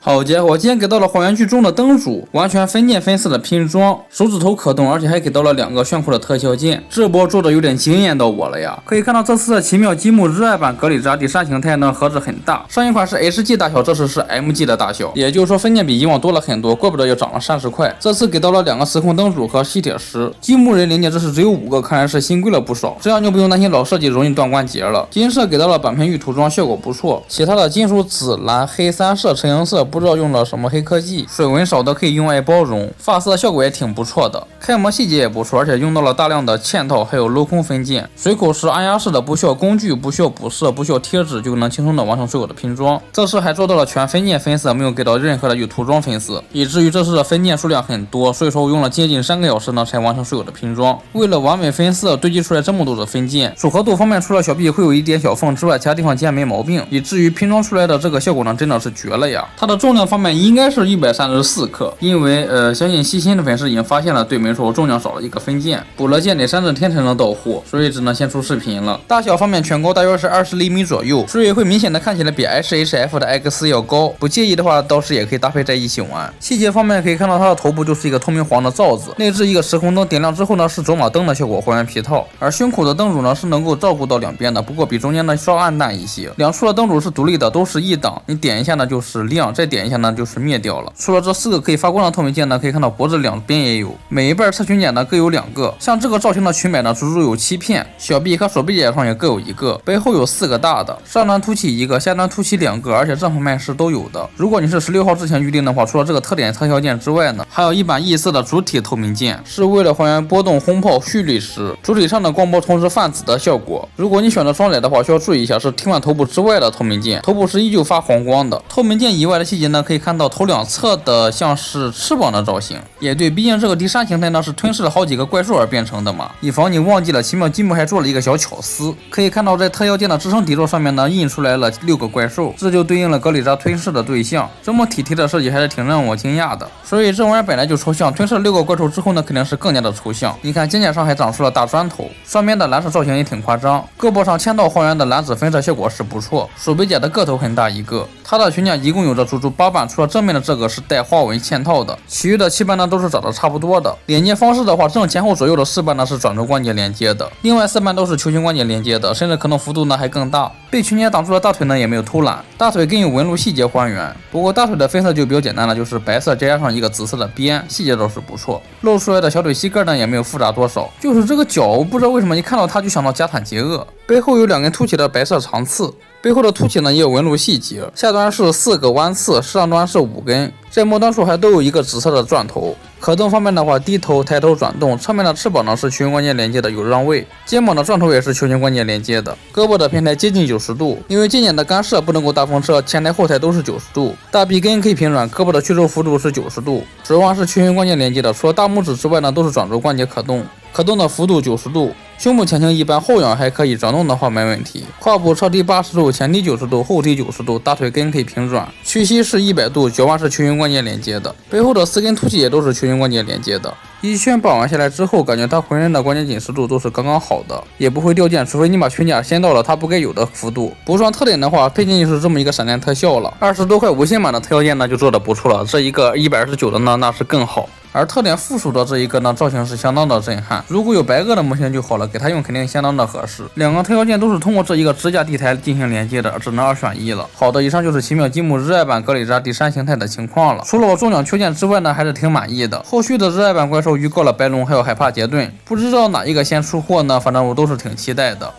好家伙，竟然给到了还原剧中的灯主，完全分件分色的拼装，手指头可动，而且还给到了2个炫酷的特效键，这波做的有点惊艳到我了呀！可以看到这次的奇妙积木热爱版格里扎第3形态呢，盒子很大，上一款是 HG 大小，这次是 MG 的大小，也就是说分件比以往多了很多，怪不得要涨了30块。这次给到了2个时空灯主和吸铁石，积木人零件这是只有5个，看来是新贵了不少，这样就不用担心老设计容易断关节了。金色给到了板片玉涂装，效果不错，其他的金属紫蓝黑3色橙颜色不知道用了什么黑科技，水纹少的可以用爱包容，发色效果也挺不错的，开模细节也不错，而且用到了大量的嵌套还有镂空分件，随口是按压式的，不需要工具，不需要补色，不需要贴纸就能轻松的完成所有的拼装。这次还做到了全分件分色，没有给到任何的有涂装分色，以至于这次的分件数量很多，所以说我用了接近3个小时呢才完成所有的拼装。为了完美分色，堆积出来这么多的分件，组合度方面除了小臂会有一点小缝之外，其他地方竟然没毛病，以至于拼装出来的这个效果呢真的是绝了呀！它的重量方面应该是134克，因为相信细心的粉丝已经发现了，对，没错，我重量少了1个分件，补了件得3至天才能到货，所以只能先出视频了。大小方面全高大约是20厘米左右，所以会明显的看起来比 SHF 的 X 要高，不介意的话倒是也可以搭配在一起玩。细节方面可以看到它的头部就是一个透明黄的罩子，内置一个时空灯，点亮之后呢是走马灯的效果还原皮套，而胸口的灯组呢是能够照顾到2边的，不过比中间的稍暗淡一些。2处的灯组是独立的，都是1档，你点一下呢就是亮，再点一下呢就是灭掉了。除了这4个可以发光的透明件呢，可以看到脖子2边也有，每一半侧裙剪呢各有2个。像这个造型的裙摆呢，足足有7片，小臂和手臂剪上也各有1个，背后有4个大的，上端凸起1个，下端凸起2个，而且正反面是都有的。如果你是16号之前预定的话，除了这个特点特效件之外呢，还有一版异色的主体透明件，是为了还原波动轰炮蓄力时主体上的光波同时泛紫的效果。如果你选择双载的话，需要注意一下，是替换头部之外的透明件，头部是依旧发黄光的。透明件以外的细节呢，可以看到头2侧的像是翅膀的造型，也对，毕竟这个第3形态呢是吞噬了好几个怪兽而变成的嘛，以防你忘记了，奇妙积木还做了一个小巧思，可以看到在特效件的支撑底座上面呢印出来了6个怪兽，这就对应了格里扎吞噬的对象，这么体贴的设计还是挺让我惊讶的。所以这玩意儿本来就抽象，吞噬了6个怪兽之后呢肯定是更加的抽象。你看肩胛上还长出了大砖头，双边的蓝色造型也挺夸张，胳膊上嵌套还原的蓝紫分色效果是不错，手背甲的个头很大一个，它的裙甲一共有着足足8瓣，除了正面的这个是带花纹嵌套的，其余的7瓣呢都是长得差不多的。连接方式的话，正前后左右的4瓣呢是转轴关节连接的，另外4瓣都是球形关节连接的，甚至可能幅度呢还更大。被裙甲挡住的大腿呢也没有偷懒，大腿更有纹路细节还原，不过大腿的分色就比较简单了，就是白色加上一个紫色的边，细节倒是不错。露出来的小腿膝盖呢也没有复杂多少，就是这个脚，我不知道为什么一看到它就想到加坦杰厄，背后有2根凸起的白色长刺，背后的凸起呢也有纹路细节，下端是4个弯刺，上端是5根，在末端处还都有一个紫色的钻头。可动方面的话，低头、抬头、转动，侧面的翅膀呢是球形关节连接的，有让位，肩膀的钻头也是球形关节连接的，胳膊的平台接近90度，因为渐渐的干涉不能够大风车，前台后台都是90度，大臂根可以平转，胳膊的屈肘幅度是90度，指腕是球形关节连接的，除了大拇指之外呢都是转轴关节可动，可动的幅度90度，胸部前倾一般，后仰还可以，转动的话没问题。胯部侧低80度，前低90度，后低90度，大腿根可以平转，屈膝是100度，脚腕是球形关节连接的，背后的4根凸起也都是球形关节连接的。一圈绑完下来之后，感觉它浑身的关节紧实度都是刚刚好的，也不会掉件，除非你把裙甲掀到了它不该有的幅度。不算特点的话，配件就是这么一个闪电特效了。20多块无线版的特效件呢就做的不错了，这一个129的呢那是更好。而特点附属的这一个呢，造型是相当的震撼。如果有白垩的模型就好了，给它用肯定相当的合适。2个特效件都是通过这一个支架地台进行连接的，只能2选1了。好的，以上就是奇妙积木热爱版格里扎第3形态的情况了。除了我中奖缺件之外呢，还是挺满意的。后续的热爱版怪兽预告了白龙还有海帕杰顿，不知道哪一个先出货呢？反正我都是挺期待的。